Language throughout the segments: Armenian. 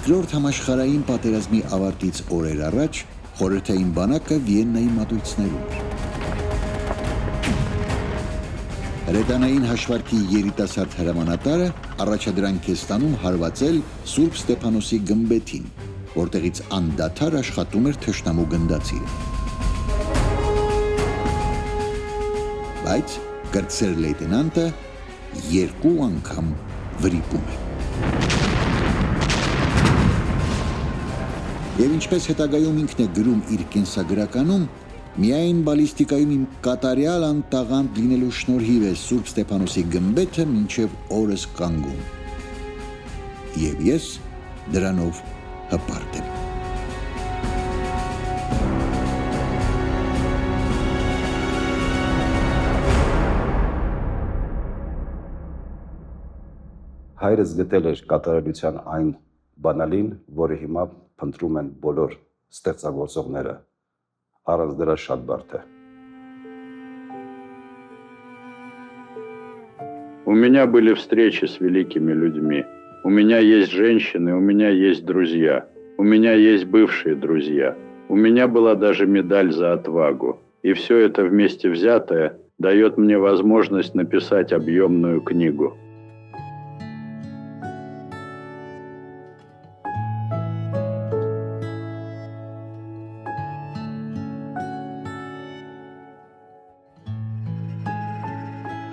Երկրորդ համաշխարհային պատերազմի ավարտից օրեր առաջ խորհրդային բանակը Վիեննայի մատույցներում էր։ Հրետանային հաշվարկի երիտասարդ հրամանատարը առաջադրանք է ստանում հարվածել Սուրբ Ստեփանոսի գմբեթին, որտեղից անդադար աշխատում էր թշնամու գնդացիրը։ Բայց կրտսեր լեյտենանտը 2 անգամ վրիպում է։ Եվ ինչպես հետագայում ինքն է գրում իր կենսագրականում, միայն բալիստիկայում իմ կատարյալ անտաղանդ լինելու շնորհիվ է Սուրբ Ստեփանոսի գմբեթը մինչև օրս կանգուն։ Եվ ես դրանով հպարտ եմ։ Հայրս գտել էր կատարելության այն բանալին, որը հիմա փնտրում են բոլոր ստեղծագործողները, առանց դրա շատ բարդ է։ У меня были встречи с великими людьми. У меня есть женщины, у меня есть друзья. У меня есть бывшие друзья. У меня была даже медаль за отвагу. И все это вместе взятое дает мне возможность написать объемную книгу.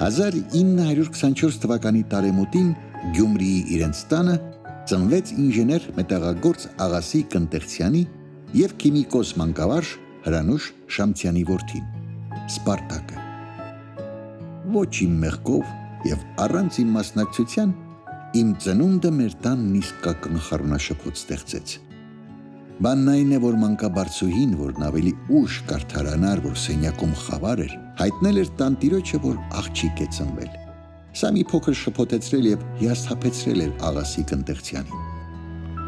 Հազար 924 թվականի տարեմուտին Գյումրիի իրենց տանը ծնվեց ինժեներ մետաղագործ Աղասի Կնտեղցյանի և քիմիկոս մանկավարժ Հրանուշ Շամցյանի որդին, Սպարտակը։ Ոչ իմ մեղքով և առանց իմ մասնակցության իմ ծնունդը մեր տանն իսկական խառնաշփոթ ստեղծեց։ Բանն այն է, որ մանկաբարձուհին, որն ավելի ուշ կարդարանար, որ սենյակում խավար էր, հայտնել էր տանտիրոջը, որ աղջիկ է ծնվել։ Սա մի փոքր շփոթեցրել և հիասթափեցրել էր Աղասի Կնտեղցյանին։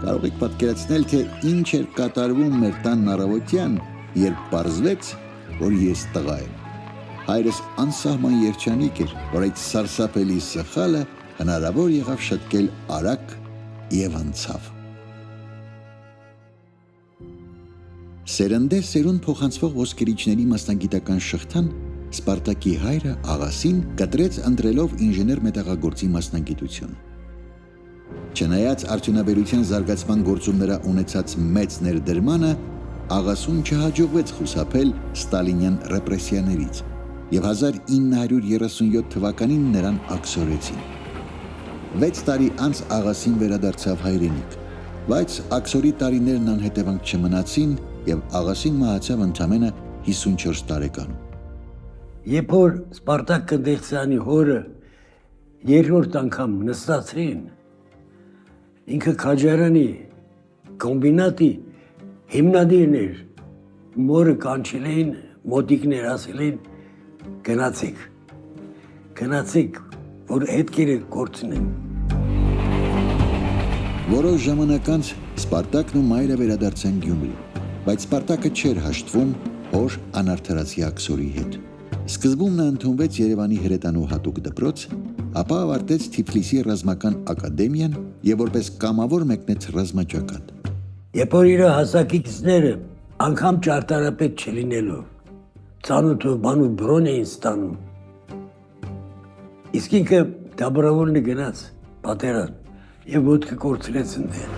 Կարող եք պատկերացնել, թե ինչ էր կատարվում մեր տանն առավոտյան, երբ պարզվեց, որ ես տղա եմ։ Հայրս անսահման երջանիկ էր, որ այդ սարսափելի սխալը հնարավոր եղավ շտկել արագ և անցավ։ Սերնդե սերուն փոխանցվող ոսկերիչների մասնագիտական շղթան Սպարտակի հայրը Աղասին կտրեց ընտրելով ինժեներ մետաղագործի մասնագիտություն։ Չնայած արդյունաբերության զարգացման գործում նրա ունեցած մեծ ներդրմանը, Աղասուն չհաջողվեց խուսափել ստալինյան ռեպրեսիաներից, և 1937 թվականին նրան աքսորեցին։ 6 տարի անց Աղասին վերադարձավ հայրենիք, բայց աքսորի տարիներն անհետևանք չմնացին և Աղասին մահացավ ընդամենը 54 տարեկանում։ Երբ որ Սպարտակ Կնտեղցյանի հորը երրորդ անգամ նստացրին, ինքը քաջարանի կոմբինատի հիմնադիրն էր, մորը կանչել էին, մոտիկներ ասել էին, գնացեք, որ հետքերը կորցնեն։ Որոշ ժամանակ անց Սպարտակն ու մայրը վերադարձան Գյումրի, բայց Սպարտակը չէր հաշտվում հոր անարդարացի աքսորի հետ։ Սկզբում նա ընդունվեց Երևանի հրետանու հատուկ դպրոց, ապա ավարտեց Թիֆլիսի ռազմական ակադեմիան և որպես կամավոր մեկնեց ռազմաճակատ։ Երբ որ իր հասակիցները անգամ ճարտարապետ չլինելով, ծանոթ ու բանու բրոն էին ստանում, իսկ ինքը դաբրավորն գնաց պատերազմ և ոտքը կորցրեց ընդեն։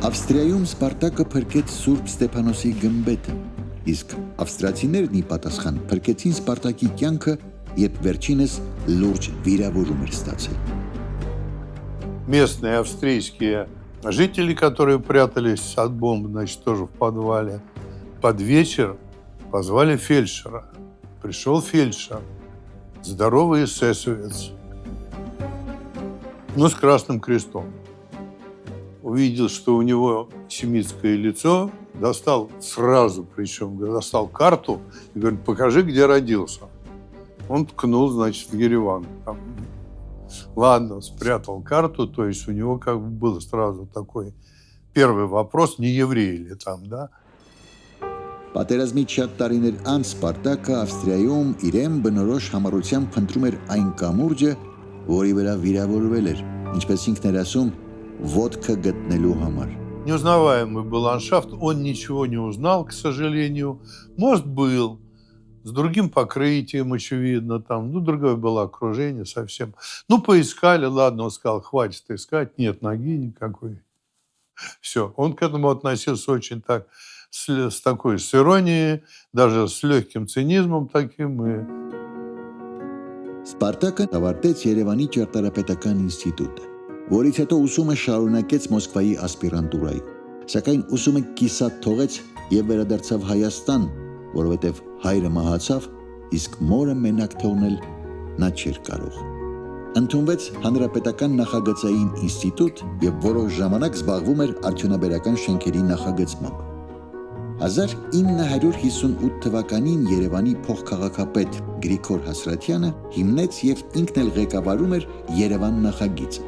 Ավստրիայում Սպարտակը փրկեց Սուրբ Ստեփանոսի գմբեթը, իսկ ավստրացիներն ի պատասխան փրկեցին Սպարտակի կյանքը, երբ վերջինս լուրջ վիրավորում էր ստացել։ Местные австрийские жители, которые прятались от бомб, значит, тоже в подвале, под вечер позвали фельдшера. Пришел фельдшер, здоровый эсэсовец, но с красным крестом. Увидел, что у него семитское лицо, достал карту и говорит, покажи, где родился. Он ткнул, значит, в Ереван. Ладно, спрятал карту, то есть у него как бы был сразу такой первый вопрос, не еврей ли там, да? Պատերազմից շատ տարիներ անց Սպարտակը Ավստրիայում իրեն բնորոշ համառությամբ փնտրում էր այն կամուրջը, որի վրա վիրավորվել էր, ինչպես ինքն էր ասում, ոտքը գտնելու համար։ Неузнаваемый был ландшафт, он ничего не узнал, к сожалению. Мост был с другим покрытием, очевидно, там, ну, другое было окружение совсем. Ну, поискали, ладно, он сказал, хватит искать, нет ноги никакой. Все, он к этому относился очень так, с такой, с иронией, даже с легким цинизмом таким. Սպարտակը ավարտեց Երևանի ճարտարապետական ինստիտուտը, որից հետո ուսումը շարունակեց Մոսկվայի ասպիրանտուրայում, սակայն ուսումը կիսատ թողեց եւ վերադարձավ Հայաստան, որովհետեւ հայրը մահացավ, իսկ մորը մենակ թողնել նա չէր կարող։ Ընդունվեց Հանրապետական նախագծային ինստիտուտ եւ որոշ ժամանակ զբաղվում էր արդյունաբերական շենքերի նախագծմամբ։ 1958 թվականին Երևանի փոխքաղաքապետ Գրիգոր Հասրատյանը հիմնեց եւ ինքն էլ ղեկավարում էր Երևան նախագիծը։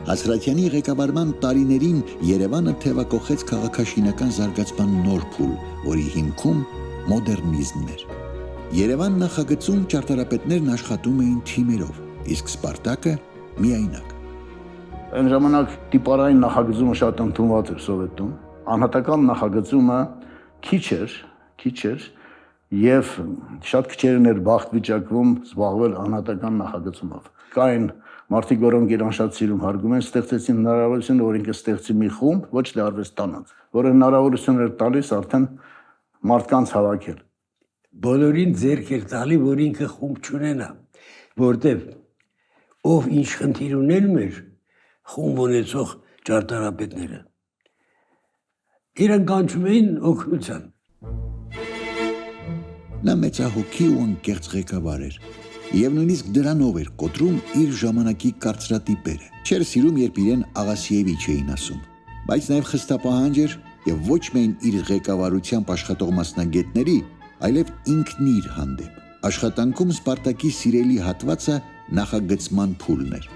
Հասրատյանի ղեկավարման տարիներին Երևանը թևակողեց քաղաքաշինական զարգացման նոր փուլ, որի հիմքում մոդեռնիզմն էր։ Երևան նախագծում ճարտարապետներն աշխատում էին թիմերով, իսկ Սպարտակը միայնակ։ Այն ժամանակ տիպարային նախագծումը շատ ընդունված էր Սովետում, անհատական նախագծումը քիչ էր եւ շատ քիչերն էր բախտ վիճակվում զբաղվել անհատական նախագծումով։ Կային մարդիկ, որոնք իրան շատ սիրում հարգում են, ստեղծեցին հնարավորություն, որ ինքը ստեղծի մի խումբ, ոչ թե արվեստանոց, որը հնարավորություն էր տալիս արդեն մարդկանց հավաքել։ Բոլորին ձեռք էր տալի, որ ինքը խումբ չունենա, որտեվ ով ինչ խնդիր ուներ մեր խումբ ունեցող ճարտարապետները իրեն կանչում էին օգնության։ Նա մեծահոգի ու անկեղծ ղեկավար էր եւ նույնիսկ դրանով էր կոտրում իր ժամանակի կարծրատիպերը։ Չէր սիրում, երբ իրեն Աղասիևիչ էին ասում, բայց նաեւ խստապահանջ էր եւ ոչ միայն իր ղեկավարությամբ աշխատող մասնագետների, այլև ինքն իր հանդեպ։ Աշխատանքում Սպարտակի սիրելի հատվածը նախագծման փուլն էր։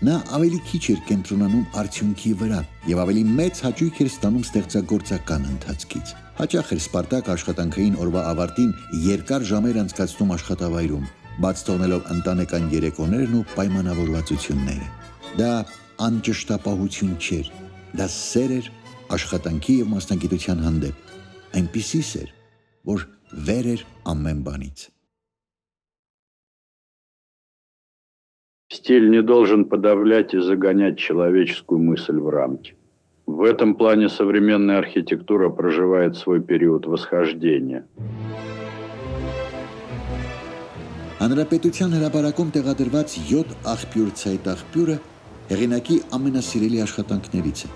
Նա ավելի քիչ էր կենտրոնանում արդյունքի վրա եւ ավելի մեծ հաճույք էր ստանում ստեղծագործական ընթացքից։ Հաճախ էր Սպարտակ աշխատանքային օրվա ավարտին երկար ժամեր անցկացնում աշխատավայրում, բաց թողնելով ընտանեկան երեկոներն ու պայմանավորվածությունները։ Դա անճշտապահություն չէր, դա սեր էր աշխատանքի եւ մասնագիտության հանդեպ, այնպիսի սեր, որ վեր էր ամեն բանից։ Стиль не должен подавлять и загонять человеческую мысль в рамки. В этом плане современная архитектура проживает свой период восхождения. Հանրապետության հրապարակում տեղադրված 7 աղբյուր ցայտաղբյուրը հեղինակի ամենասիրելի աշխատանքներից է։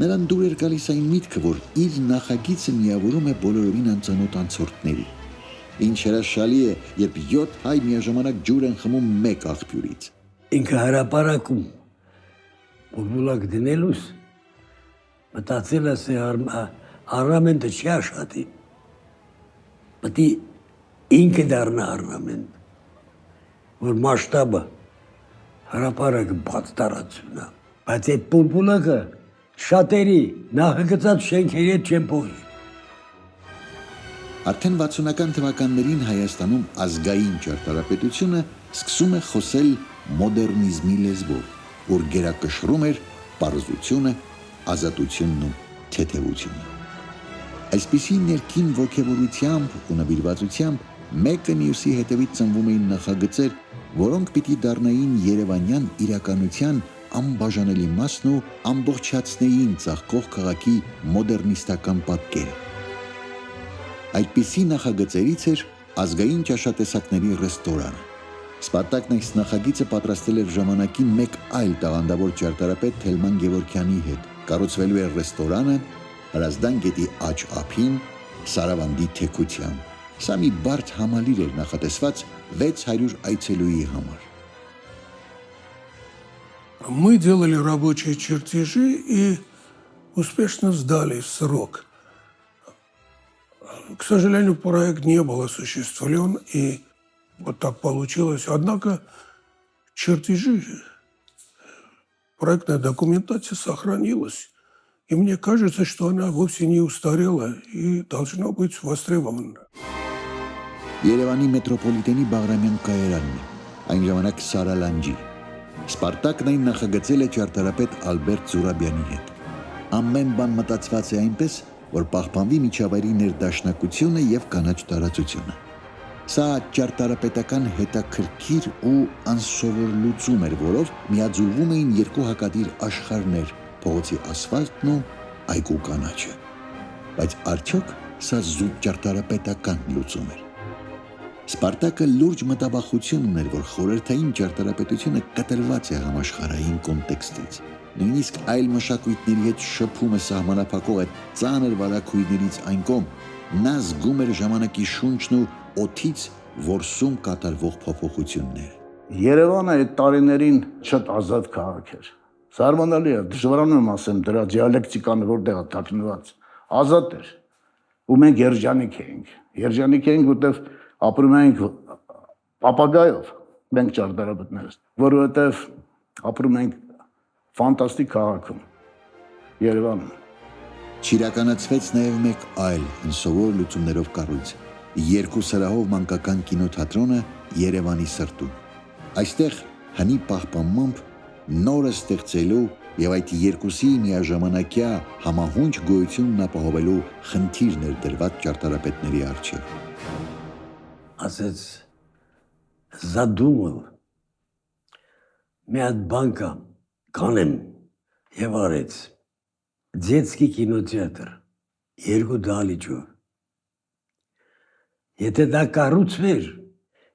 Նրան դուր էր գալիս այն միտքը, որ իր նախագիծը միավորում է բոլորովին անծանոթ անցորդների։ Ինչ հրաշալի է, երբ 7 հայ միաժամանակ ջուր են խմում մեկ աղբյուրից։ Ինքը հրապարակում բուլբուլակ դնելուց մտածել է առնամենտը չի աշխատի, պետք է ինքը դառնա առնամենտ, որ մասշտաբը հրապարակը բաց տարածումն է, բայց այդ բուլբուլակը շատերի նախագծած շենքերի հետ չեն փոխի։ Արդեն 60-ական թվականներին Հայաստանում ազգային ճարտարապետությունը սկսում է խոսել մոդեռնիզմի լեզվով, որ գերակշռում էր պարզությունը, ազատությունն ու թեթևությունը։ Այսպիսի ներքին ոգևորությամբ ու նվիրվածությամբ մեկը մյուսի հետևից ծնվում էին նախագծեր, որոնք պիտի դառնային երևանյան իրականության անբաժանելի մասն ու ամբողջացնեին ծաղկող քաղաքի մոդեռնիստական պատկերը։ Այդպիսի նախագծերից էր ազգային ճաշատեսակների ռեստորանը։ Սպարտակն այս նախագիծը պատրաստել էր ժամանակին մեկ այլ տաղանդավոր ճարտարապետ Թելման Գևորգյանի հետ։ Կառուցվելու էր ռեստորանը Հրազդան գետի աջ ափին Սարավանդի թեքությամբ։ Սա մի բարդ համալիր էր նախատեսված 600 այցելուի համար։ Мы делали рабочие чертежи и успешно сдали в срок. К сожалению, проект не был осуществлен, и вот так получилось. Однако чертежи, проектная документация сохранилась. И мне кажется, что она вовсе не устарела и должна быть востребована. Երևանի մետրոպոլիտենի Բաղրամյան կայարանն է, այն ժամանակ Սարալանջի։ Սպարտակն այն նախագծել է ճարտարապետ Ալբերտ Զուրաբյանի հետ։ Ամեն բան մտածված է այնպես, որ պահպանվի միջավայրի ներդաշնակությունը եւ կանաչ տարածությունը։ Սա ճարտարապետական հետաքրքիր ու անսովոր լուծում էր, որով միաձուլվում էին երկու հակադիր աշխարհներ՝ փողոցի ասֆալտն ու այգու կանաչը։ Բայց արդյոք սա զուտ ճարտարապետական լուծում էր։ Սպարտակը լուրջ մտաբախություն ուներ, որ խորհրդային ճարտարապետությունը կտրված է համաշխարհային կոնտեքստից։ Նույնիսկ այլ մշակույթների հետ շփումը սահմանափակող այդ ծանր վարակույրներից այն կողմ, նա զգում էր ժամանակի շունչն ու օդից որսում կատարվող փոփոխությունները։ Երևանը այդ տարիներին շատ ազատ քաղաք էր։ Զարմանալի է, դժվարանում եմ ասեմ դրա դիալեկտիկան որտեղ է թաքնված։ Ազատ էր։ Ու մենք երջանիկ էինք։ Երջանիկ էինք, որտեղ ապրում էինք ապագայով, մենք ճարտարապետներս, որովհետև ապրում ենք ֆանտաստիկ քաղաքում, Երևանում։ Չիրականացվեց նաև մեկ այլ անսովոր լուծումներով կառույց՝ երկու սրահով մանկական կինոթատրոնը Երևանի սրտում։ Այստեղ հնի պահպանմամբ նորը ստեղծելու եւ այդ երկուսի միաժամանակյա համահունչ գոյությունն ապահովելու խնդիրն էր դրված ճարտարապետների առջև։ Ասեց Զադումով մի հատ բան կա, կանեմ եւ արեց Ձեցկի կինոթեատր երկու դահլիճով։ Եթե դա կառուցվեր,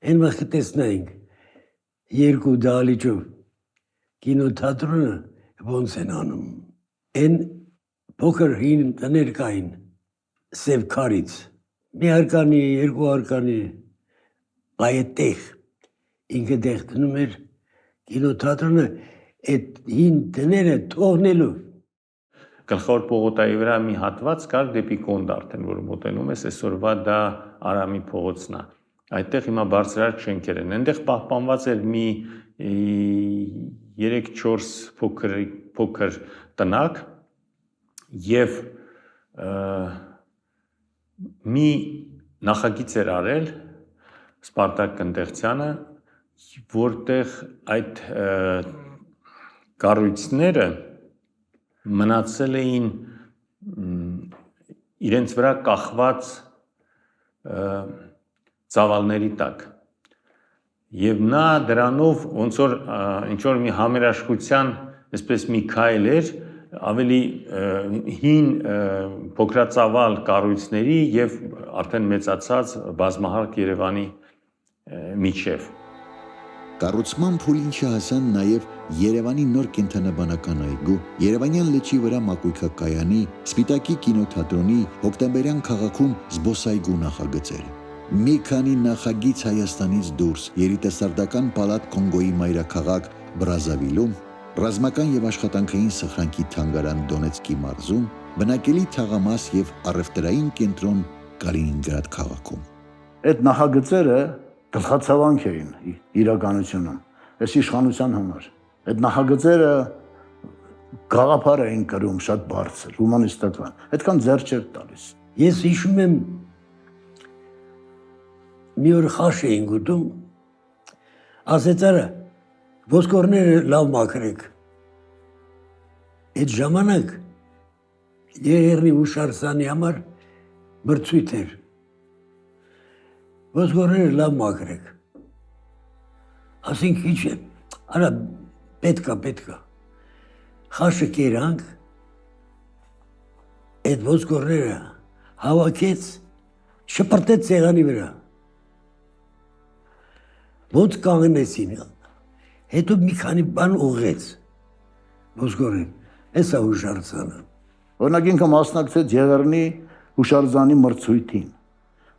այն վաղ տեսնայինք երկու դահլիճով կինոթատրոնը ոնց են անում։ Այն փոքր հին տներ կային սև քարից, մի արկանի, երկու արկանի, այդտեղ ինքը դեղ դնում էր կինոթատրոնը այդ հին տները թողնելով։ Գլխավոր պողոտայի վրա մի հատված կար դեպի Կոնդ արդեն, որ մոտենում ես, այսօրվա դա Արամի փողոցն է։ Այդտեղ հիմա բարձրահարկ շենքեր են։ Այնտեղ պահպանված էր մի 3-4 փոքր տնակ եւ մի նախագիծ էր արել Սպարտակ Կնդեղցյանը, որտեղ այդ կառույցները մնացել էին իրենց վրա կախված ծավալների տակ։ Եվ նա դրանով ոնց որ ինչ որ մի համերաշխության այսպես մի քայլ էր ավելի հին փոքրածավալ կառույցների եւ արդեն մեծացած բազմահարկ Երևանի միջև։ Կառուցման փուլին չհասան նաև Երևանի նոր կենդանաբանական այգու, Երևանյան լճի վրա մակույկակայանի, Սպիտակի կինոթատրոնի, Հոկտեմբերյան քաղաքում զբոսայգու նախագծերը։ Մի քանի նախագիծ Հայաստանից դուրս, երիտասարդական պալատ Կոնգոյի մայրաքաղաք Բրազավիլում, ռազմական եւ աշխատանքային սխրանքի թանգարան Դոնեցկի մարզում, բնակելի թաղամաս եւ առևտրային կենտրոն Կալինինգրադ քաղաքում։ Այդ նախագծերը գլխացավանք էին իրականությունում, այս իշխանության համար։ Այդ նախագծերը գաղափար էին կրում շատ բարձր, հումանիստական, այդքան ձեռ չէր տալիս։ Ես հիշում եմ մի օր խաշ էին գուտում, ասեց արա, ոսկորները լավ մաքրեք։ Այդ ժամանակ Երևանի հուշարձանի համար մրցույթ էր։ Ոսկորները լավ մաքրեք։ Ասենք ինչ է, արա պետքա։ Խաշը կերանք, այդ ոսկորները հավաքեց, շպրտեց սեղանի վրա։ Ոնց կանգնեցին, հետո մի քանի բան ուղղեց, ոսկորին, էսա հուշարձանը։ Օրինակ ինքը մասնակցեց Եղեռնի հուշարձանի մրցույթին,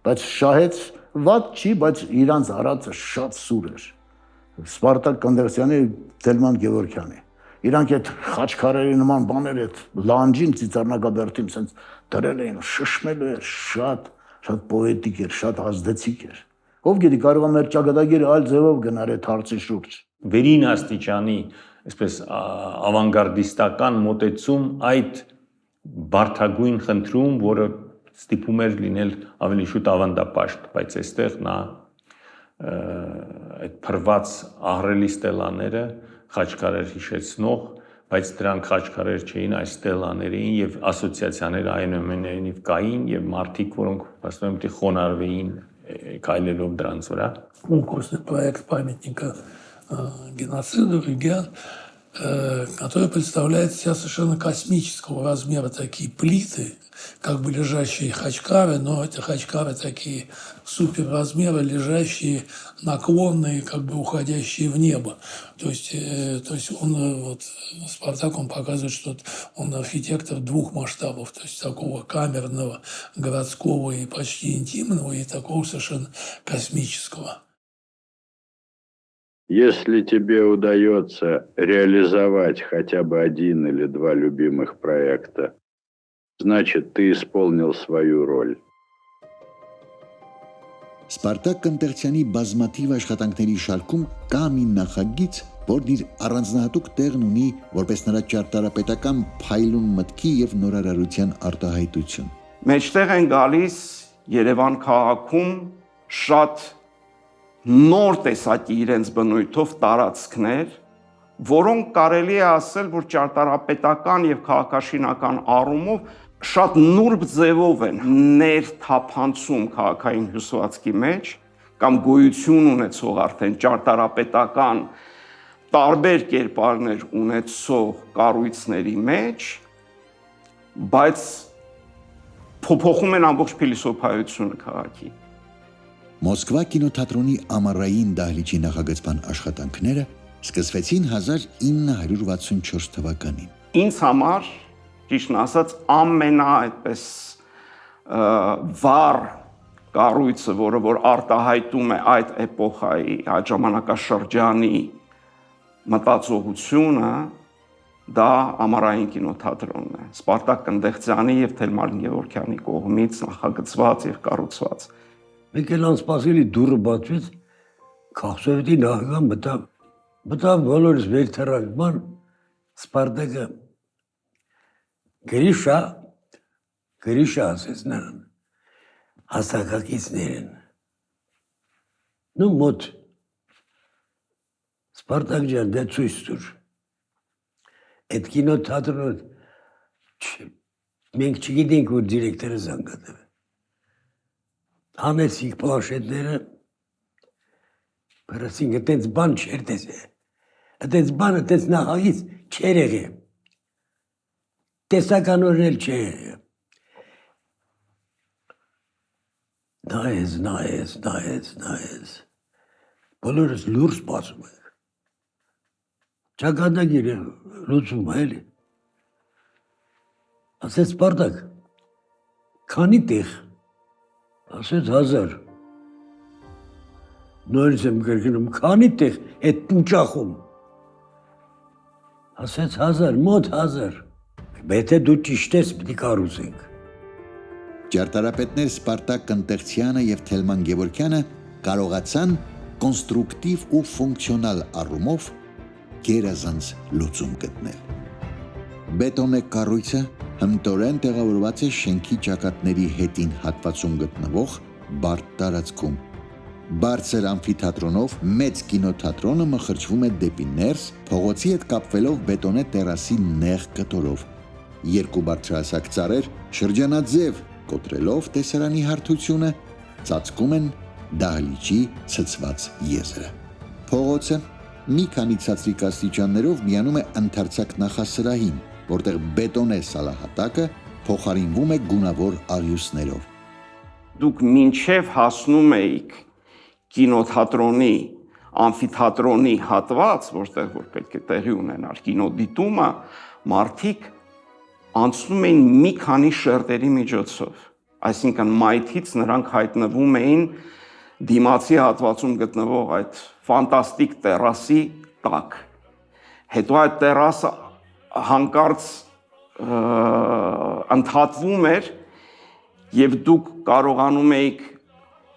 բայց շահեց վատ չի, բայց իրանց արածը շատ սուր էր։ Սպարտակ Կնդեղցյանի, Թելման Գևորգյանի։ Իրանք այդ խաչքարերի նման բաներ այդ լանջին ծիծեռնակաբերդին սենց դրել էին, շշմելու էր, շատ պոետիկ էր, շատ ազդեցիկ էր։ Ով գիտի, կարող է մեր ճակատագիրը այլ ձևով գնար այդ հարցի շուրջ։ Վերին աստիճանի, այսպես ավանգարդիստական մոտեցում այդ բարդագույն խնդրում, որը ստիպում էր լինել ավելի շուտ ավանդապաշտ, բայց այստեղ նա այդ փրված ահռելի ստելաները խաչքարեր հիշեցնող, բայց դրանք խաչքարեր չէին, այս ստելաներին եւ ասոցիացիաները այնուամենայնիվ կային եւ մարդիկ, որոնք ասում եմ, խոնարհվեին քայլելով դրանց վրա։ Конкурсный проект памятника геноциду «Регион», который представляет из себя совершенно космического размера такие плиты, как бы лежащие хачкары, но эти хачкары такие супер размера, лежащие наклонные, как бы уходящие в небо. То есть он, вот, Спартак, он показывает, что он архитектор двух масштабов, то есть такого камерного, городского и почти интимного, и такого совершенно космического. Если тебе удается реализовать хотя бы один или два любимых проекта, значит, ты исполнил свою роль. Սպարտակ Կնտեղցյանի բազմաթիվ աշխատանքների շարքում կա մի նախագիծ, որն իր առանձնահատուկ տեղն ունի որպես նրա ճարտարապետական փայլուն մտքի եւ նորարարության արտահայտություն։ Մեջտեղ են գալիս Երևան քաղաքում շատ նոր տեսակի իրենց բնույթով տարածքներ, որոնք կարելի է ասել, որ ճարտարապետական եւ քաղաքաշինական առումով շատ նուրբ ձևով են ներթափանցում քաղաքային հյուսվածքի մեջ կամ գոյություն ունեցող արդեն ճարտարապետական տարբեր կերպարներ ունեցող կառույցների մեջ, բայց փոփոխում են ամբողջ փիլիսոփայությունը քաղաքի։ Մոսկվա կինոթատրոնի ամառային դահլիճի նախագծման աշխատանքները սկսվեցին 1964 թվականին։ Ինձ համար, ճիշտն ասած, ամենաայդպես վառ կառույցը, որ արտահայտում է այդ էպոխայի, այդ ժամանակաշրջանի մտածողությունը, դա ամառային կինոթատրոնն է։ Սպարտակ Կնդեղցյանի եւ Թելման Գևորգյանի կողմից նախագծված եւ կառուցված։ Մեկ էլ անսպասելի դուռը բացվեց, քաղաքսովետի նախագահան մտավ բոլորս վեր թռան, Սպարտակը գրիշա ասեց նրան, հասակակիցներին, նու մոտ, Սպարտակ ջան, դե ցույց տուր, այդ կինոթատրոնը, մենք չգիտենք, որ դիրեկտորը զանգատել է, հանեցինք պլանշետները, պրասինք, այդենց բան չեր տեսել, այդենց բանը այդենց նախագիծ չեր եղել, տեսականորեն էլ չէր եղել, նայեց, բոլորս լուր սպասում ենք, ճակատագիր է լուծում էլի, ասեց Սպարտակ, քանի տեղ, ասեց 1000, նորից եմ կրկնում, քանի տեղ այդ տուճախում, ասեց 1000, մոտ 1000, եթե դու ճիշտ ես, պիտի կառուցենք։ Ճարտարապետներ Սպարտակ Կնտեղցյանը եւ Թելման Գևորգյանը կարողացան կոնստրուկտիվ ու ֆունկցիոնալ առումով գերազանց լուծում գտնել։ Բետոնե կառույցը հմտորեն տեղավորված է շենքի ճակատների հետին հատվածում գտնվող բարդ տարածքում։ Բարձր ամֆիթատրոնով մեծ կինոթատրոնը մխրճվում է դեպի ներս, փողոցի հետ կապվելով բետոնե տերասի նեղ կտորով։ Երկու բարձրահասակ ծառեր շրջանաձև կոտրելով տեսարանի հարթությունը ծածկում են դահլիճի ցցված եզրը։ Փողոցը մի քանի ցածրիկ աստիճաններով միանում է ընդարձակ նախասրահին, որտեղ բետոնե սալահատակը փոխարինվում է գունավոր աղյուսներով։ Դուք մինչև հասնում էիք կինոթատրոնի, ամֆիթատրոնի հատված, որտեղ որ պետք է տեղի ունենար կինոդիտումը, մարդիկ անցնում էին մի քանի շերտերի միջոցով, այսինքն մայթից նրանք հայտնվում էին դիմացի հատվածում գտնվող այդ ֆանտաստիկ տերասի տակ։ Հետո այդ տերասը հանկարծ ընդհատվում էր եւ դուք կարողանում էիք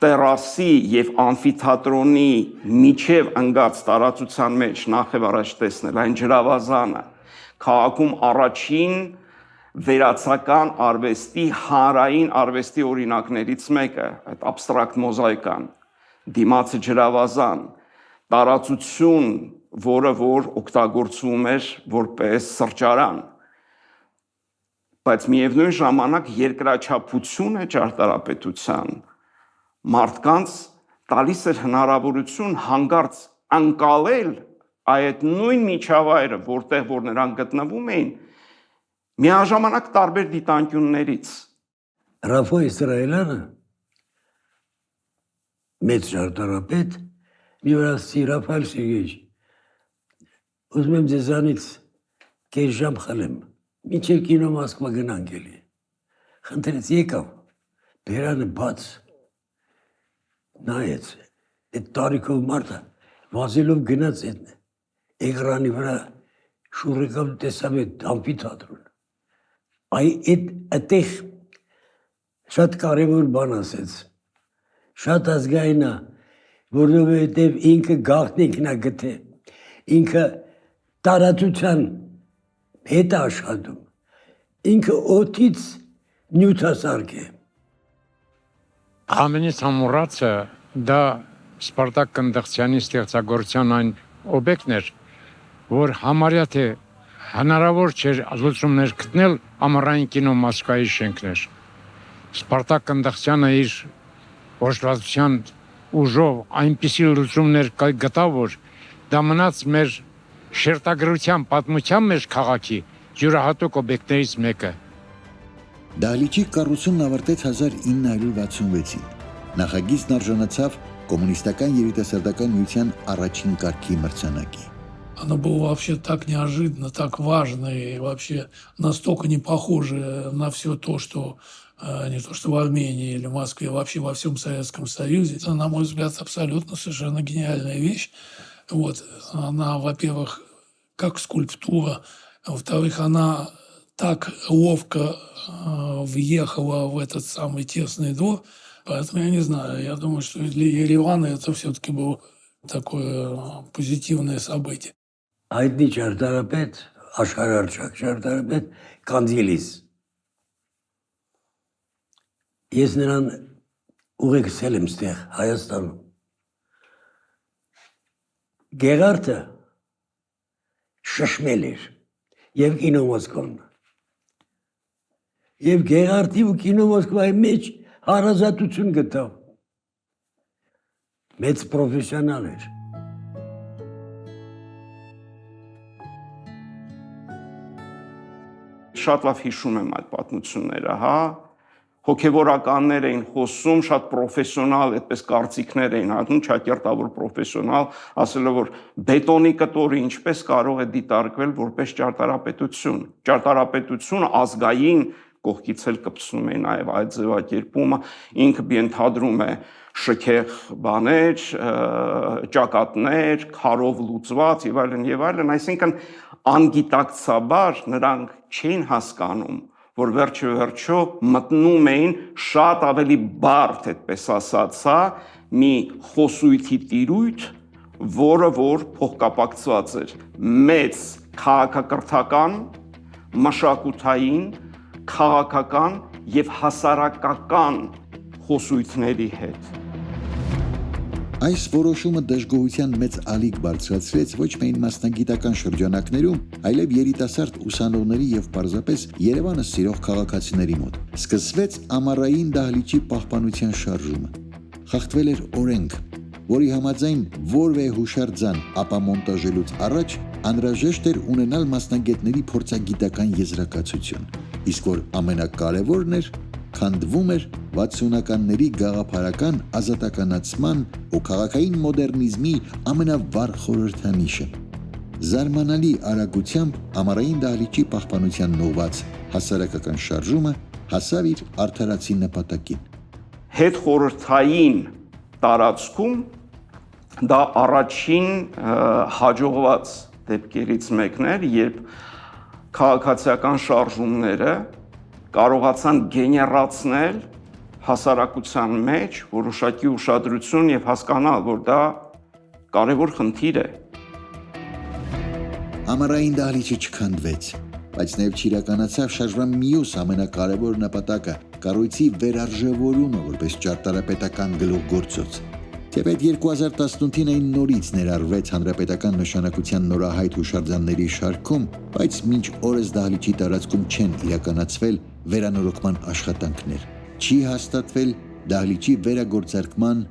տերասի եւ ամֆիթատրոնի միջև ընկած տարածության մեջ նախ եւ առաջ տեսնել այն ջրավազանը, քաղաքում առաջին վերացական արվեստի, հանրային արվեստի օրինակներից մեկը, այդ աբստրակտ մոզաիկան, դիմացը ջրավազան, տարածություն որը որ օգտագործվում էր որպես սրճարան։ Բայց միևնույն ժամանակ երկրաչափությունը ճարտարապետության մարդկանց տալիս էր հնարավորություն հանգարց անցալել այդ նույն միջավայրը, որտեղ որ նրանք գտնվում էին, միաժամանակ տարբեր դիտանկյուններից։ Ռաֆայել Իսրայելյանը մեծ ճարտարապետ, մի օր ասի Ռաֆայել Սերգեյիչ, ուզում եմ ձեզանից կես ժամ խլեմ, մինչև կինո Մոսկվա գնանք էլի։ Խնդրեց եկավ, բերանը բաց, նայեց, այդ տարիքով մարդը վազելով գնաց այդ էկրանի վրա շուռ եկավ տեսավ այդ ամֆիթատրոն։ Այդտեղ շատ կարևոր բան ասեց, շատ ազգային է, որովհետև ինքը գաղտնիքն է գտե, ինքը տարածության հետ է աշխատում, ինքը օդից նյութասարք է։ Ամենից ամուրացը դա Սպարտակ Կնդղցյանի ստեղծագործության այն օբյեկտն էր, որ համարյա թե հնարավոր չէր լուծումներ գտնել ամառային կինո Մոսկվայի շենքներ։ Սպարտակ Կնդղցյանը իր ոչվածության ուժով այնպիսի լուծումներ գտավ, որ դա մնաց մեր շերտագրության պատմության մեջ քաղաքի յուրահատուկ օբյեկտներից մեկը։ Դահլիճի կառուցումն ավարտեց 1966-ին։ Նախագիծն արժանացավ Կոմունիստական երիտասարդական միության առաջին կարգի մրցանակի։ Оно было вообще так неожиданно, так важно и вообще настолько не похоже на все то, что не то что в Армении или в Москве, вообще во всем Советском Союзе. Это, на мой взгляд, абсолютно совершенно гениальная вещь. Вот. Она, во-первых, как скульптура, во-вторых, она так ловко въехала в этот самый тесный двор. Поэтому я не знаю, я думаю, что для Еревана это все-таки было такое позитивное событие. Հայտնի ճարտարապետ, աշխարհարչակ ճարտարապետ Կանդիլիս։ Ես նրան ուղեկցել եմ ստեղ Հայաստանում։ Գեղարդը շշմել էր եւ կինո Մոսկվան։ Եվ Գեղարդի ու կինո Մոսկվայի մեջ հարազատություն գտավ։ Մեծ պրոֆեսիոնալ էր։ Շատ լավ հիշում եմ այդ պատմությունները, հա, հոգևորականներ էին խոսում, շատ պրոֆեսիոնալ, այդպես կարծիքներ էին հատնում, ճակերտավոր պրոֆեսիոնալ, ասելով, որ բետոնի կտորը ինչպես կարող է դիտարկվել որպես ճարտարապետություն։ Ճարտարապետություն ազգային կողքից էլ կպցնում է նաև այդ ձևակերպումը, ինքը ենթադրում է շքեղ բաներ, ճակատներ, քարով լուծված եւ այլն, այսինքն անգիտակցաբար նրանք չէին հասկանում, որ վերջո մտնում էին շատ ավելի բարդ, այդպես ասածա, մի խոսույթի տիրույթ, որը որ փոխկապակցված էր մեծ քաղաքակրթական, մշակութային, քաղաքական եւ հասարակական խոսույթների հետ։ Այս որոշումը դժգոհության մեծ ալիք բարձրացրեց ոչ միայն մասնագիտական շրջանակներում, այլև երիտասարդ ուսանողների եւ պարզապես Երևանը սիրող քաղաքացիների մոտ։ Սկսվեց ամառային դահլիճի պահպանության շարժումը։ Խախտվել էր օրենք, որի համաձայն որևէ հուշարձան ապամոնտաժելուց առաջ անհրաժեշտ էր ունենալ մասնագետների փորձագիտական եզրակացություն, իսկ որ ամենակարևորն էր, քանդվում էր 60-ականների գաղափարական ազատականացման ու քաղաքային մոդեռնիզմի ամենավառ խորհրդանիշը։ Զարմանալի արագությամբ ամառային դահլիճի պահպանության նոված հասարակական շարժումը հասավ իր արդարացի նպատակին։ Հետ խորհրդային տարածքում դա առաջին հաջողված դեպքերից մեկն էր, երբ քաղաքացիական շարժումները կարողացան գեներացնել հասարակության մեջ որոշակի ուշադրություն եւ հասկանալ, որ դա կարևոր խնդիր է։ Ամառային դահլիճը չքանդվեց, բայց նաև չիրականացավ շարժման մյուս ամենակարևոր նպատակը՝ կառույցի վերարժևորումը որպես ճարտարապետական գլուխգործոց։ Թեպետ 2018-ին այն նորից ներառվեց հանրապետական նշանակության նորահայտ հուշարձանների շարքում, բայց մինչ օրս դահլիճի տարածքում չեն իրականացվել վերանորոգման աշխատանքներ։ Չի հաստատվել դահլիճի վերագործարկման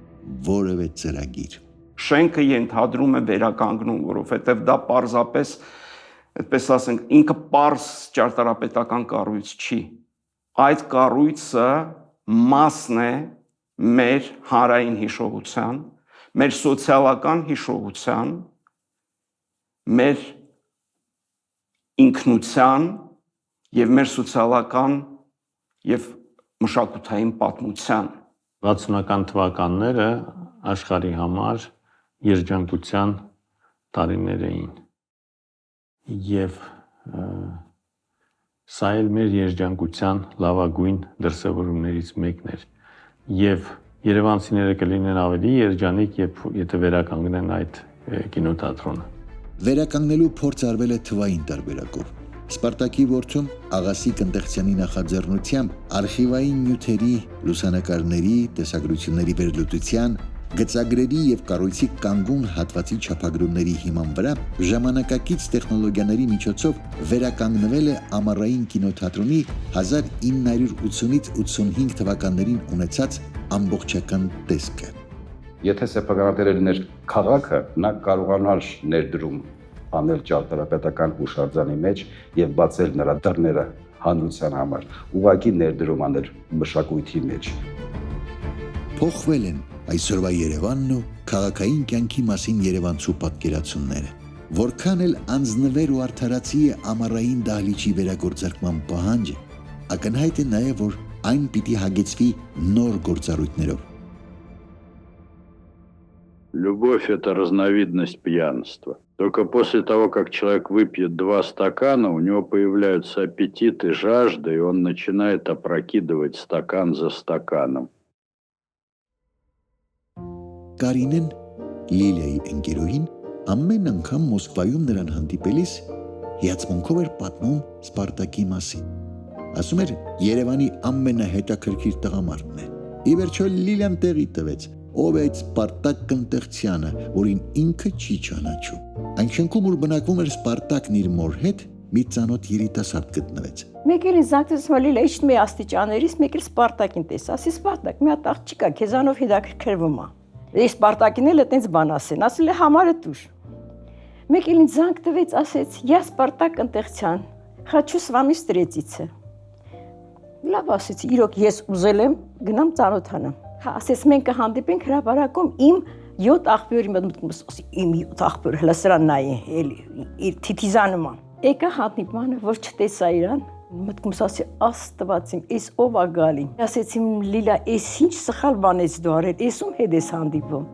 որևէ ծրագիր։ Շենքը ենթադրում է վերականգնում, որովհետև դա պարզապես, այդպես ասենք, ինքը պարզ ճարտարապետական կառույց չի։ Այդ կառույցը մասն է մեր հանրային հիշողության, մեր սոցիալական հիշողության, մեր ինքնության եւ մեր սոցիալական եւ մշակութային պատմության։ 60-ական թվականները աշխարհի համար երջանկության տարիներ էին։ Եվ սա էլ մեր երջանկության լավագույն դրսևորումներից մեկն էր։ Եվ երևանցիները կլինեն ավելի երջանիկ, եթե վերականգնեն այդ կինոթատրոնը։ Վերականգնելու փորձ արվել է թվային տարբերակով։ Սպարտակի որդում Աղասիկ Ընտեղցյանի նախաձեռնությամբ արխիվային նյութերի, լուսանկարների, տեսագրությունների վերլուծության, գծագրերի եւ կառույցի կանգուն հատվածի չափագրումների հիման վրա ժամանակակից տեխնոլոգիաների միջոցով վերականգնվել է ամառային կինոթատրոնի 1980-ից 85 թվականներին ունեցած ամբողջական տեսքը։ Եթե սեփականատերը լիներ քաղաքը, նա կարողանար ներդրում անել ճարտարապետական հուշարձանի մեջ եւ բացել նրա դռները հանրության համար, ուղղակի ներդրում անել մշակույթի մեջ։ Փոխվել են այսօրվա Երևանն ու քաղաքային կյանքի մասին երևանցու պատկերացումները։ Որքան էլ անձնվեր ու արդարացի է ամառային դահլիճի վերագործարկման պահանջը, ակնհայտ է նաև, որ այն պիտի հագեցվի նոր գործառույթներով։ Любовь – это разновидность пьянства. Только после того, как человек выпьет 2 стакана, у него появляются аппетит и жажда, и он начинает опрокидывать стакан за стаканом. Կարինեն, Լիլիայի ընկերուհին, ամեն անգամ Մոսկվայում նրան հանդիպելիս հիացմունքով էր պատմում Սպարտակի մասին։ Ասում էր, Երևանի ամենահետաքրքիր տղամարդն է։ Ի վերջո Լիլիան տեղի տվեց, ով է այդ Սպարտակ Ընտեղցյանը, որին ինքը չի ճանաչում։ Այն շենքում, որ բնակվում էր Սպարտակն իր մոր հետ, մի ծանոթ երիտասարդ գտնվեց։ Մեկ էլ ինձ զանգեցին Լիլա, իջնում է աստիճաներից, մեկ էլ Սպարտակին տեսա, ասի Սպարտակ, մի հատ աղջիկ կա, քեզանով հետաքրքրվում է։ Ես Սպարտակին էլ այտենց բան ասեն, ասել է համարը տուր։ Մեկ էլ ինձ զանգ տվեց, ասեց, я Спартак Ընտեղցյան, хочу с вами встретиться։ Լավ ասեցի, իրոք ես ուզել եմ գնամ ծանոթանամ։ Հա, ասեց մենք կհանդիպենք հրապարակում իմ 7 աղբյուրի մտքում, ասի իմ 7 աղբյուր, հələ սրան նայի, էլի, իր թիթիզանում է։ Եկա հանդիպմանը, որ չտեսա իրան, մտքումս ասի, աստված իմ, էս ով է գալի։ Ասեցի, Լիլա, էս ինչ սխալ բան ես դու արել, էս ում հետ ես հանդիպում։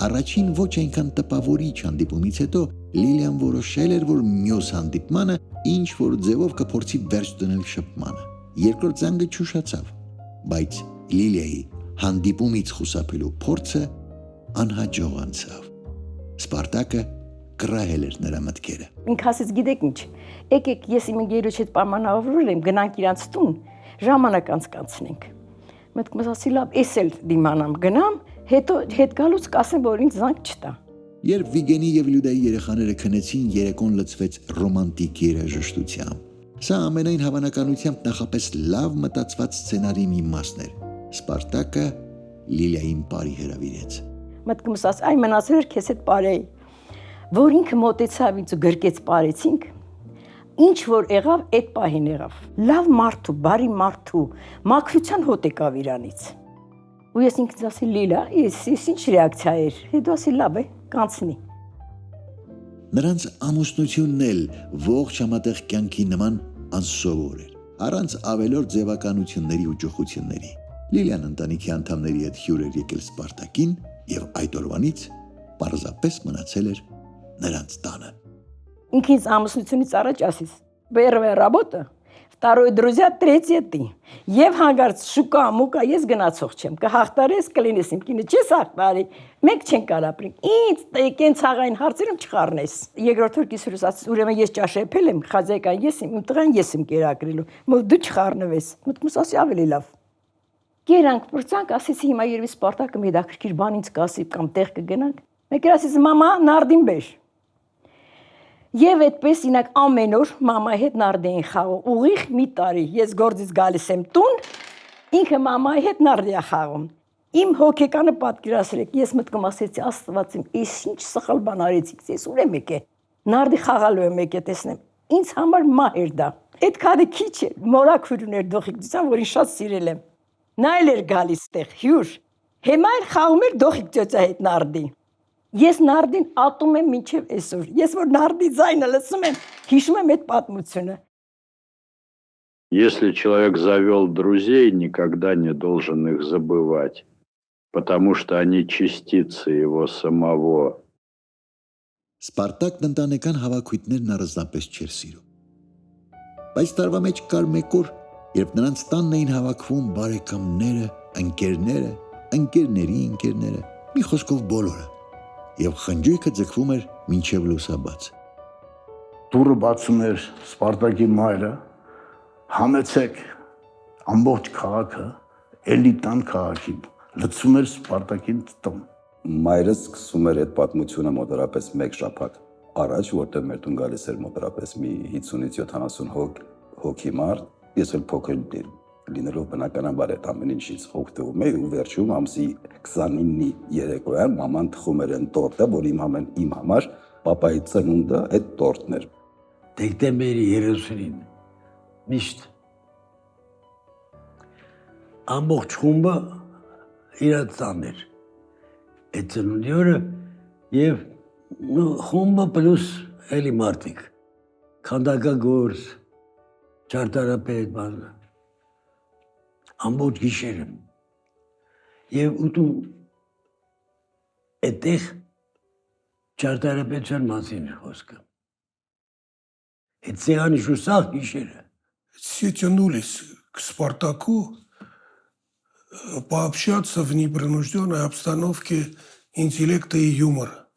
Առաջին ոչ այնքան տպավորիչ հանդիպումից հետո Լիլիան որոշել էր, որ մյուս հանդիպմանը ինչ որ ձևով կփորձի վերջ դնել շփմանը։ Երկրորդ զանգը չուշացավ, բայց Լիլիայի հանդիպումից խուսափելու փորձը անհաջող անցավ։ Սպարտակը կռահել էր նրա մտքերը։ Ինք ասեց, գիտեք ինչ, եկեք ես իմ ընկերոջ հետ պայմանավորվել եմ, գնանք իրանց տուն, ժամանակ անցկացնենք։ Մտքումս ասի, լավ, ես էլ դիմանամ գնամ, հետո հետ գալուց կասեմ, որ ինձ զանգ չտա։ Երբ Վիգենի եւ Լյուդայի երեխաները քնեցին, երեկոն լցվեց ռոմանտիկ երաժշտությամբ։ Սա ամենայն հավանականությամբ նախապես լավ մտածված սցենարի մի մասն էր։ Սպարտակը Լիլիային բարի հրավիրեց։ Մտքումս ասի, այ մնացել էր քեզ հետ բարեի, որ ինքը մոտեցավ ինձ ու գրկեց բարեցինք, ինչ որ եղավ, այդ պահին եղավ։ Լավ մարդու, բարի մարդու, մաքրության հոտ եկավ իրանից։ Ու ես ինքս ասի, Լիլա, ես ինչ ռեակցիա էր։ Հետո ասի, լավ է, կանցնի։ Նրանց ամուսնությունն էլ ողջ համատեղ կյանքի նման անսովոր էր, առանց ավելորդ ձևականությունների ու ճոխությունների։ Լիլիան ընտանիքի անդամների հետ հյուր էր եկել Սպարտակին եւ այդ օրվանից պարզապես մնացել էր նրանց տանը։ Ինքը ինձ ամուսնությունից առաջ ասեց, «Первая работа, второй друзья, третье ты»։ Եվ հանգարց շուկա, մուկա ես գնացող չեմ, կհաղթարես, կլինես իմ կինը, չես հաղթարի, մենք չենք կարող ապրենք, ինձ տեկեն ցաղային հարցերում չխառնես։ Երկրորդ օր կիսուրս ասաց, ուրեմն ես ճաշեպել եմ, խազեկան ես իմ տղան ես եմ կերակրելու, մոտ դու չխառնվես։ Մտքումս ասի ավելի լավ։ Գերանք բրցանք, ասեցի հիմա երևի Սպարտակը մի հետաքրքիր բան ինձ կասի կամ տեղ կգնանք։ Մեկ էլ ասեցի մամա նարդին բեր։ Եվ այդպես ինակ ամեն օր մամայի հետ նարդի էին խաղում։ Ուղիղ մի տարի ես գործից գալիս եմ տուն, ինքը մամայի հետ նարդի է խաղում։ Իմ հոգեկանը պատկերացրեք, ես մտքում ասեցի Աստված իմ, ես ինչ սխալ բան արեցի, ես ուր եմ եկել։ Նարդի խաղալու եմ եկել տեսնեմ։ Ինձ համար մահ էր դա։ Այդ քանի քիչ է, մորաքույր ուներ դոխիկցության, որին շատ սիրել եմ։ Նա էլ էր գալիս տեղ, հյուր։ Հիմա էլ խաղում էր դոխիկ ծոցա հետ նարդի։ Ես նարդին ատում եմ մինչև այսօր։ Ես որ նարդի ձայնը լսում եմ, հիշում եմ այդ պատմությունը։ Если человек завел друзей, никогда не должен их забывать, потому что они частицы его самого. Սպարտակն ընտանեկան հավաքույթներն առանձնապես չէր սիրում։ Բայց տարվա մեջ կար մեկ օր, երբ նրանց տանն էին հավաքվում բարեկամները, ընկերները, ընկերների ընկերները, մի խոսքով բոլորը, եւ խնջույքը ձգվում էր մինչև լուսաբաց։ Դուրը բացում էր Սպարտակի մայրը, համեցեք ամբողջ քաղաքը, էլիտան քաղաքի, լցում էր Սպարտակին տուն։ Մայրս սկսում էր այդ պատմությունը մոտարապես 1 շաբաթ առաջ, որտեղ մեր տուն գալիս էր մոտարապես մի 50-ից 70 հոգի մարդ, ես էլ փոքր լինելով բնականաբար այդ ամեն ինչից օգտվում էի ու վերջում ամսի 29-ի երեկոյան մաման թխում էր այն տորտը, որ իմ համար պապայի ծնունդը այդ տորտն էր։ Դեկտեմբերի 30-ին միշտ ամբողջ խումբը իր տան էր այդ ծնունդի օրը եւ խումբը պլյուս էլի մարդիկ քանդակագործ ճարտարապետ բանը ամբողջ գիշերը եւ ուտում այդտեղ ճարտարապետության մասին խոսքը այդ սեղանի շուրջ գիշերը Все тянулись к Спартаку пообщаться в непринужденной обстановке интеллекта и юмора.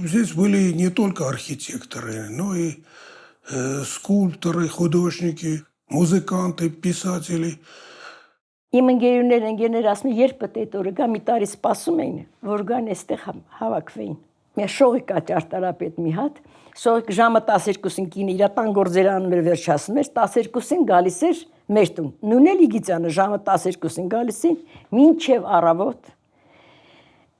Здесь были не только архитекторы, но и скульпторы, художники, музыканты, писатели. Իմ ընկերներ ասում են, երբ այդ օրը գա մի տարի սպասում էին, որ գան այստեղ հավաքվեին։ Մի շողիկ կա ճարտարապետ մի հատ, շողիկ ժամը 12-ին կինը իր տան գործերը անում էր վերջացնում էր, 12-ին գալիս էր մեր տուն։ Նույնն էլ Իգիծյանը ժամը 12-ին գալիս էին, մինչև առավոտ։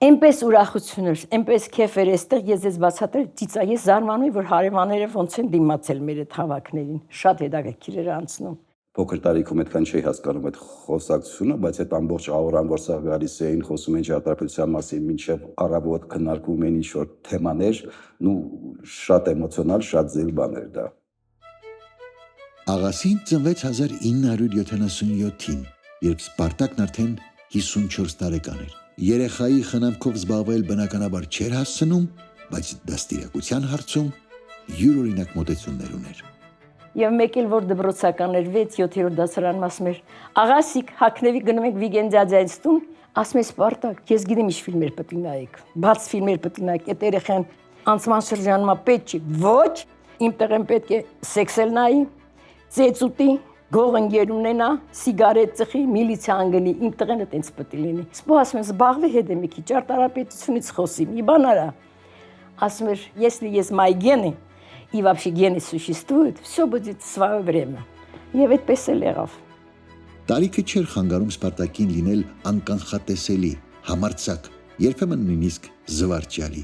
Էնպես ուրախություն էր, էնպես քեֆ էր այստեղ, ես բացատրել, ծիծա, ես զարմանում եմ, որ հարևանները ոնց են դիմացել մեր այդ հավաքներին։ Շատ հետաքրքիր էր անցնում։ Փոքր տարիքում այդքան չէի հասկանում այդ խոսակցությունը, բայց այդ ամբողջ օրան, որ սա գալիս էին, խոսում էին ճարտարապետության մասին, մինչև առավոտ քննարկում էին ինչ-որ թեմաներ, շատ էմոցիոնալ, շատ զիլ բան էր դա։ Աղասին ծնվեց 1977-ին, երբ Սպարտակն արդեն 54 տարեկան էր։ Երեխայի խնամքով զբաղվել բնականաբար չէր հասցնում, բայց դաստիարակության հարցում յուրօրինակ մոտեցումներ ուներ։ Եվ մեկ էլ որ դպրոցական էր 6-7-րդ դասարանում ասում էր աղասիկ հակնևի գնում ենք Վիգեն ձյաձայից տուն, ասում է Սպարտակ, ես գիտեմ ինչ ֆիլմեր պետք է նայեք, բաց ֆիլմեր պետք է նայեք, այդ երեխան անցման շրջանում պետք չի, ոչ, իմ տեղեմ պետք է սեքսել նայի, ծեծուտի, գողընկեր ունենա, սիգարետ ծխի, միլիցիա անգնի, իմ տղեն է տենց պետք է լինի։ Սպո ասում եմ զբաղվի հետ եմ մի քիչ ճարտարապետությունից խոսի, մի բան արա։ Ասում էր, если есть мои гены, и вообще гены существуют, все будет в свое время. Եվ այդպես էլ եղավ։ Տարիքը չէր խանգարում Սպարտակին լինել անկանխատեսելի, համարձակ, երբեմն նույնիսկ զվարճալի։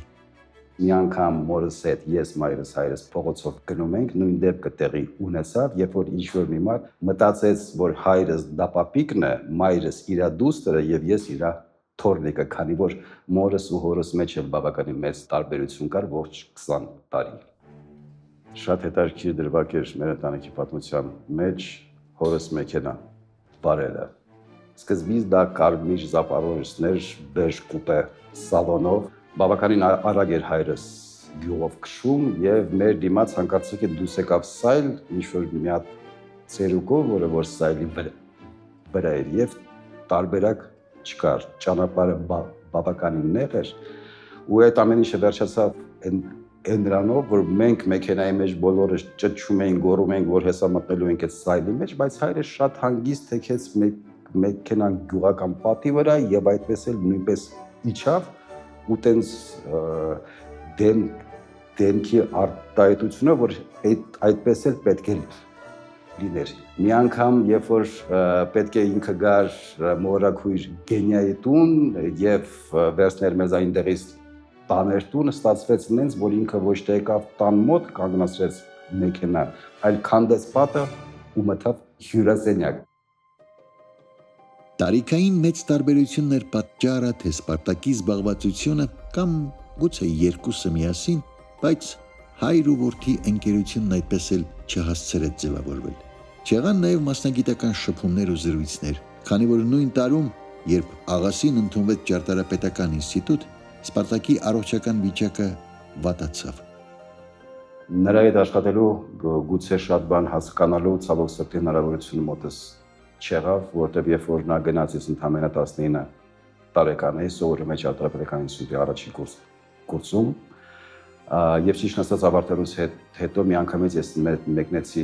Մի անգամ մորս հետ ես մայրս հայրս փողոցով գնում ենք, նույն դեպքը տեղի ունեցավ, երբ որ ինչ-որ մի մարդ մտածեց, որ հայրս դա պապիկն է, մայրս իր դուստը եւ ես իր թորնիկը, քանի որ մորս ու հորս մեջ էլ բավականին մեծ տարբերություն կար ողջ 20 տարի։ Շատ հետաքրքիր դրվագ էր մեր ընտանիքի պատմության մեջ հորս մեքենա բարելը։ Սկզբից դա կարմիր զապարոժներ, բեժ կուպե սալոնով, բավականին արագ էր հայրս գյուղով քշում եւ մեր դիմաց հանկարծակի դուրս եկավ սայլ, ինչ որ մի հատ ծերուկով, որը որ սայլի վրա էր եւ տարբերակ չկար, ճանապարհը բավականին նեղ էր ու այդ ամեն ինչը վերջացավ Ընդրանով, որ մենք մեքենայի մեջ բոլորս ճճում էին, գոռում էին, որ հեսա մտնելու ենք այդ սայլի մեջ, բայց հայրը շատ հանգիստ թեքեց մեքենան գյուղական պատի վրա եւ այդպես էլ նույնպես իջավ ու տենց դեմքի արտահայտությունը, որ այդպես էլ պետք է լիներ։ Մի անգամ, երբ որ պետք է ինքը գար մորաքույր Գենիայի տուն եւ վերցներ մեզ այնտեղից տաներ տուն, ստացվեց նենց, որ ինքը ոչ թե եկավ տան մոտ կանգնացրեց մեքենա, այլ քանդեց պատը ու մտավ հյուրասենյակ։ Տարիքային մեծ տարբերությունն էր պատճառը, թե Սպարտակի զբաղվածությունը կամ գուցե երկուսը միասին, բայց հայր ու որդի ընկերությունն այդպես էլ չհասցրեց ձևավորվել։ Չեղան նաև մասնագիտական շփումներ ու զրույցներ, քանի որ նույն տարում, երբ աղասին ընդունվեց ճարտարապետական ինստիտուտ, Սպարտակի առողջական վիճակը վատացավ։ Նրա հետ աշխատելու գուցե շատ բան հասկանալու ցավոք սրտի հնարավորությունը մոտս չեղավ, որտեղ երբ որ նա գնաց ես ընդամենը 19 տարեկան էի, սովորում էի ճարտարապետական ինստիտուտի առաջին կուրսում, եւ ճիշտ ասած ավարտելուց հետո մի անգամից ես մեկնեցի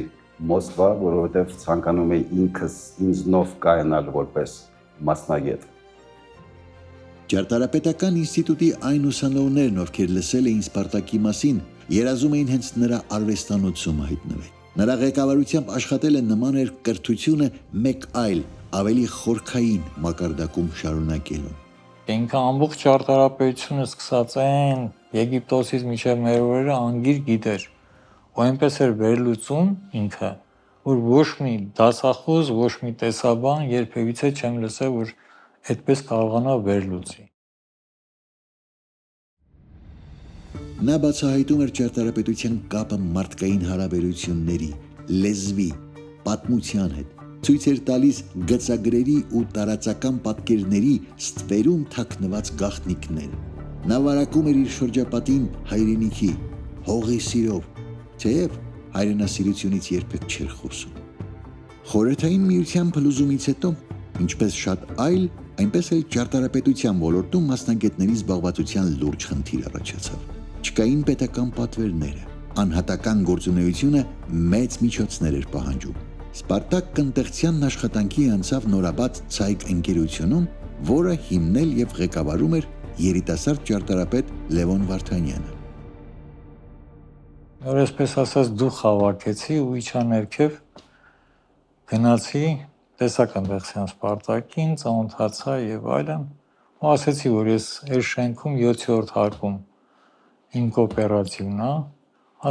Մոսկվա, որովհետեւ ցանկանում էի ինքս ինձնով կայանալ որպես մասնագետ։ Ճարտարապետական ինստիտուտի այն ուսանողներն, ովքեր լսել էին Սպարտակի մասին, երազում էին հենց նրա արվեստանոցում հայտնվել։ Նրա ղեկավարությամբ աշխատել է նման էր կրթությունը մեկ այլ, ավելի խորքային մակարդակում շարունակելու։ Ինքը ամբողջ ճարտարապետությունը սկսած են Եգիպտոսից մինչև մեր օրերը անգիր գիտեր։ Ու այնպես էր վերլուծում ինքը, որ ոչ մի դասախոս, ոչ մի տեսաբան երբևիցե չեմ լսել, որ այդպես կարողանա վերլուծի։ Նա բացահայտում էր ճարտարապետության կապը մարդկային հարաբերությունների, լեզվի, պատմության հետ, ցույց էր տալիս գծագրերի ու տարածական պատկերների ստվերում թաքնված գաղտնիքները։ Նա վարակում էր իր շրջապատին հայրենիքի, հողի սիրով, թեև հայրենասիրությունից երբեք չէր խոսում։ Խորհրդային միության փլուզումից հետո, ինչպես շատ այլ, այնպես էլ ճարտարապետության ոլորտում մասնագետների զբաղվածության լուրջ խնդիր առաջացավ։ Չկային պետական պատվերները, անհատական գործունեությունը մեծ միջոցներ էր պահանջում։ Սպարտակ Կնդեղցյանն աշխատանքի անցավ նորաբաց ցայգ ընկերությունում, որը հիմնել եւ ղեկավարում էր երիտասարդ ճարտարապետ Լևոն Վարդանյանը։ Որ այսպես ասած դու խավակեցի ու իջա ներքև գնացի տեսակնդեղցյան Սպարտակին, ծանոթացա եւ այլն, ու ասեցի, որ ես այս շենքում 7-րդ հարկում իմ կոոպերատիվն է,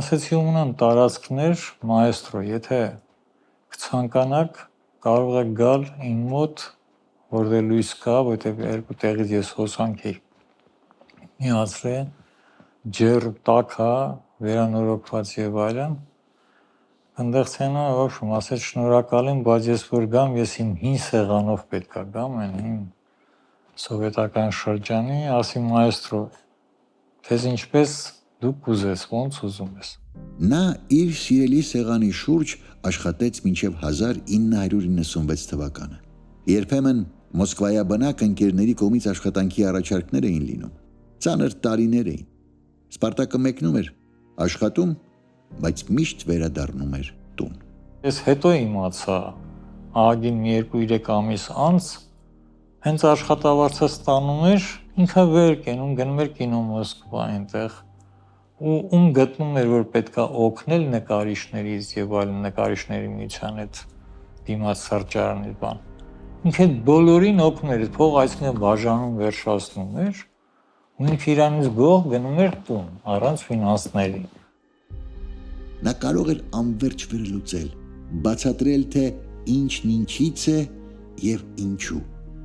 ասեցի ունեմ տարածքներ մայստրո, եթե կցանկանաք կարող եք գալ իմ մոտ, որտեղ լույս կա, որտեղ երկու տեղից ես հոսանք էի միացրել, ջեր տաք է, վերանորոգված եւ այլն։ Կնդեղցյանը ոչմ ասեց շնորհակալ եմ, բայց ես որ գամ, ես իմ հին սեղանով պետքա գամ, այն սովետական շրջանի, ասի մայստրո, թեզ ինչպես դու կուզես, ոնց ուզում ես։ Նա իր սիրելի սեղանի շուրջ աշխատեց մինչև 1996 թվականը։ Երբեմն Մոսկվայաբնակ ընկերների կողմից աշխատանքի առաջարկներ էին լինում։ Ծանր տարիներ էին։ Սպարտակը մեկնում էր աշխատում, բայց միշտ վերադառնում էր տուն։ Ես հետո իմացա, ահագին մի 2-3 ամիս անց, հենց աշխատավարձը ստանում էր, ինքը վեր կենում, գնում էր կինո Մոսկվա այնտեղ, ու ում գտնում էր, որ պետքա օգնել նկարիչներից եւ այլն նկարիչների միության հետ դիմաց սրճարանի բան։ Ինքը բոլորին օգնում էր, փող այսինքն բաժանում վերջացնում էր, ու ինքը իրանից գող գնում էր տուն, առանց ֆինանսների։ Նա կարող էր անverջ վերլուծել, բացատրել, թե ինչն ինչից է եւ ինչու։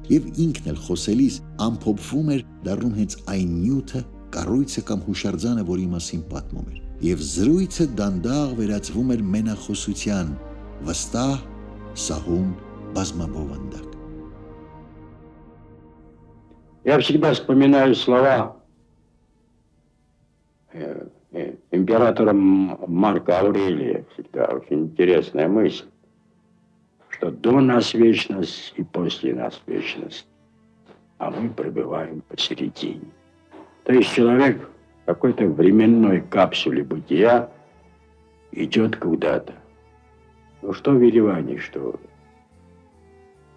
Եվ ինքն էլ խոսելիս ամփոփվում էր դառնում հենց այն նյութը, կառույցը կամ հուշարձանը, որի մասին պատմում էր։ Եվ զրույցը դանդաղ վերածվում էր մենախոսության, վստահ, սահուն, բազմաբովանդակ։ Я всегда вспоминаю слова императора Марка Аурелия. Всегда очень интересная мысль, что до нас вечность и после нас вечность, а мы пребываем посередине. То есть человек в какой-то временной капсуле бытия идет куда-то. Ну что в Ереване, что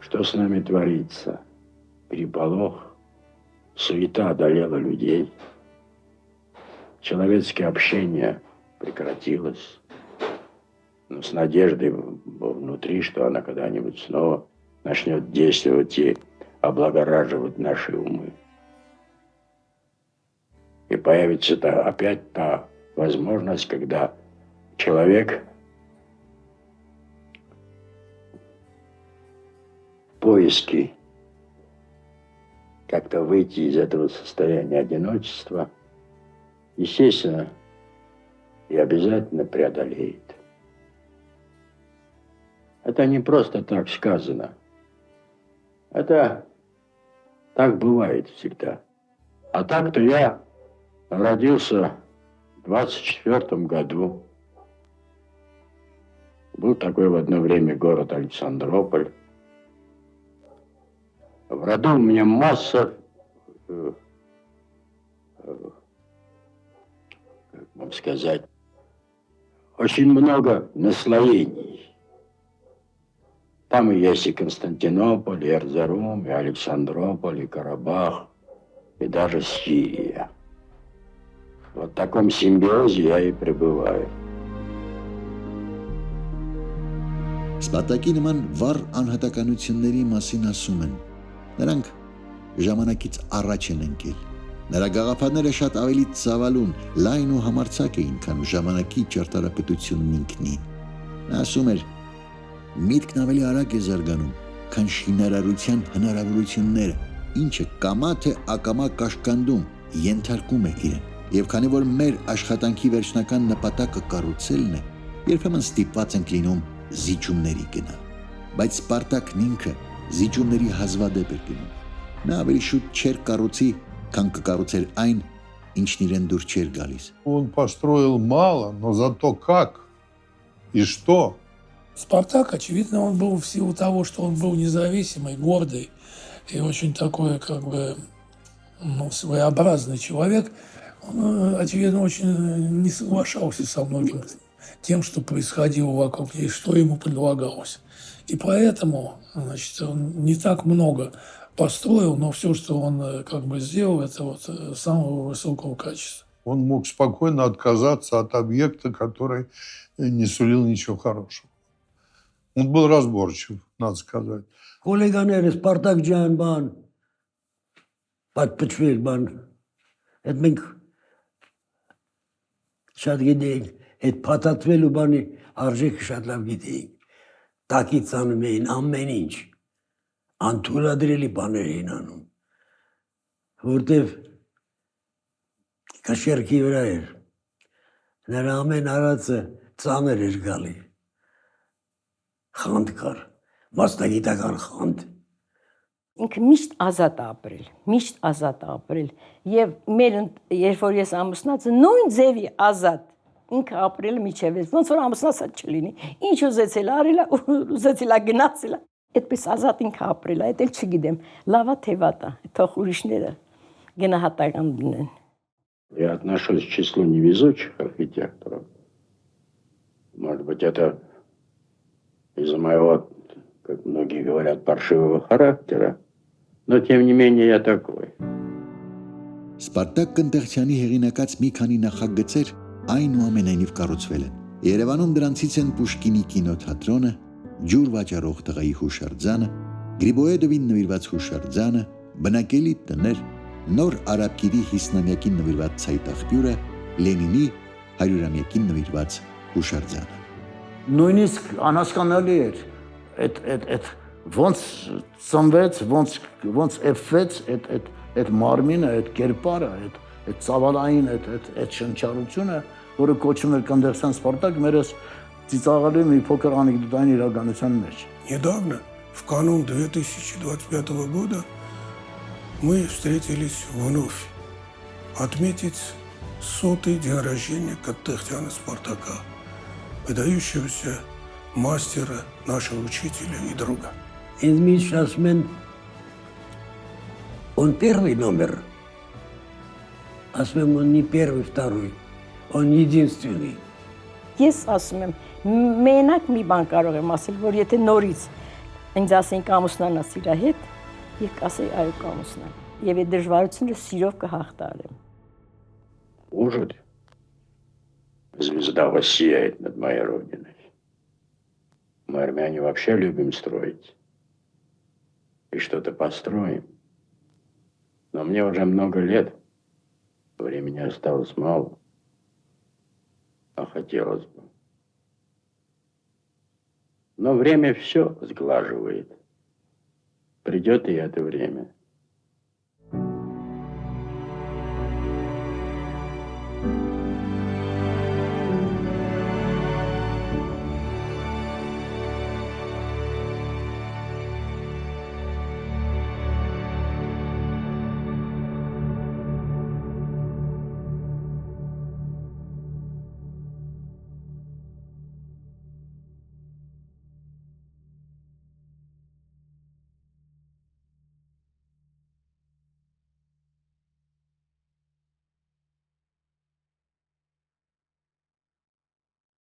Что с нами творится? Переполох, суета одолела людей. Человеческое общение прекратилось. Но с надеждой внутри, что она когда-нибудь снова начнет действовать и облагораживать наши умы. И появится опять та возможность, когда человек в поиске как-то выйти из этого состояния одиночества, естественно, и обязательно преодолеет. Это не просто так сказано. Это так бывает всегда. А так-то я родился в 24 году. Был такой в одно время город Александрополь. В роду у меня масса, как вам сказать, очень много наслоений. Там и есть и Константинополь, и Эрзерум, и Александрополь, и Карабах, и даже Сирия. Вот в таком симбиозе я и пребываю. Սպարտակի նման վառ անհատականությունների մասին ասում են. Նրանք ժամանակից առաջ են ընկել. Նրա գաղափարները շատ ավելի ծավալուն, լայն ու համարձակ էին, քան ժամանակի ճարտարապետությունն ինքնին։ Նա ասում էր. միտքն ավելի արագ է զարգանում, քան շինարարության հնարավորությունները, ինչը կամա թե ակամա կաշկանդում ենթարկում է իրեն։ Եվ քանի որ մեր աշխատանքի վերջնական նպատակը կառուցելն է, երբեմն ստիպված ենք լինում զիջումների գնալ։ Բայց Սպարտակն ինքը զիջումների հազվադեպ էր գնում։ Նա ավելի շուտ չէր կառուցի, քան կկառուցեր այն, ինչն իրեն դուր չէր գալիս։ Он построил мало, но зато как и что. Спартак, очевидно, он был в силу того, что он был независимый, гордый и очень такой, как бы, своеобразный человек. Он, очевидно, очень не соглашался со многим тем, что происходило вокруг него, что ему предлагалось. И поэтому, значит, он не так много построил, но все, что он как бы сделал, это вот самого высокого качества. Он мог спокойно отказаться от объекта, который не сулил ничего хорошего. Он был разборчив, надо сказать. Կոլեգաները Սպարտակ ջան բան պատպճվել բան այդ մենք շատ գիտեինք այդ փաթաթվելու բանի արժեքը շատ լավ գիտեինք տակից անում էին ամեն ինչ անթույլատրելի բաներ էին անում որտեվ կաշերքի վրա էր նրա ամեն արածը ծանր էր գալի խանդ կար Մասնագիտական խանդ։ Ինքը միշտ ազատ ապրել, միշտ ազատ ապրել եւ մեր երբ որ ես ամուսնացա նույն ձևի ազատ ինքը ապրել միջև ոնց որ ամուսնացած չլինի ինչ ուզեցել արել ուզեցել գնացել այդպես азат ինքը ապրել այդ էլ չգիտեմ լավա թե վատա թող ուրիշները գնահատական դնեն Я отношусь к числу невезучих архитекторов. Может быть, это из-за моего, как многие говорят, паршивого характера, но тем не менее я такой. Սպարտակ Կնդեղցյանի հեղինակած մի քանի նախագծեր այնուամենայնիվ կառուցվել են։ Երևանում դրանցից են Պուշկինի կինոթատրոնը, ջուր վաճառող տղայի հուշարձանը, Գրիբոեդովին նվիրված հուշարձանը, բնակելի տներ, նոր արաբկիրի 50-ամյակին նվիրված ցայտաղբյուրը, Լենինի 100-ամյակին նվիրված հուշարձանը։ Նույնիսկ անհասկանալի էր այդ ոնց ծնվեց, ոնց էփվեց այդ մարմինը, այդ կերպարը, այդ ծավալային այդ շնչառությունը, որը կոչվում էր Կնդեղցյան Սպարտակ, մերս ծիծաղալի մի փոքր անեկդոտային իրականության մեջ։ Недавно, в канун 2025 года, мы встретились вновь отметить 100-й день рождения Кындехтяна Спартака, выдающегося мастера, нашего учителя и друга. Ինձ միշտ ասում են он первый номер. Ասում եմ он не первый, второй. Он единственный. Ես ասում եմ մենակ մի բան կարող եմ ասել որ եթե նորից ինձ ասեին կամուսնանա սիրա հետ, եւ կասեի այո կամուսնան։ Եվ այդ դժվարությունը սիրով կհաղթարեմ։ Ужит. Звезда воссияет над моей родиной. Мы, армяне, вообще любим строить. И что-то построим. Но мне уже много лет. Времени осталось мало. А хотелось бы. Но время все сглаживает. Придет и это время.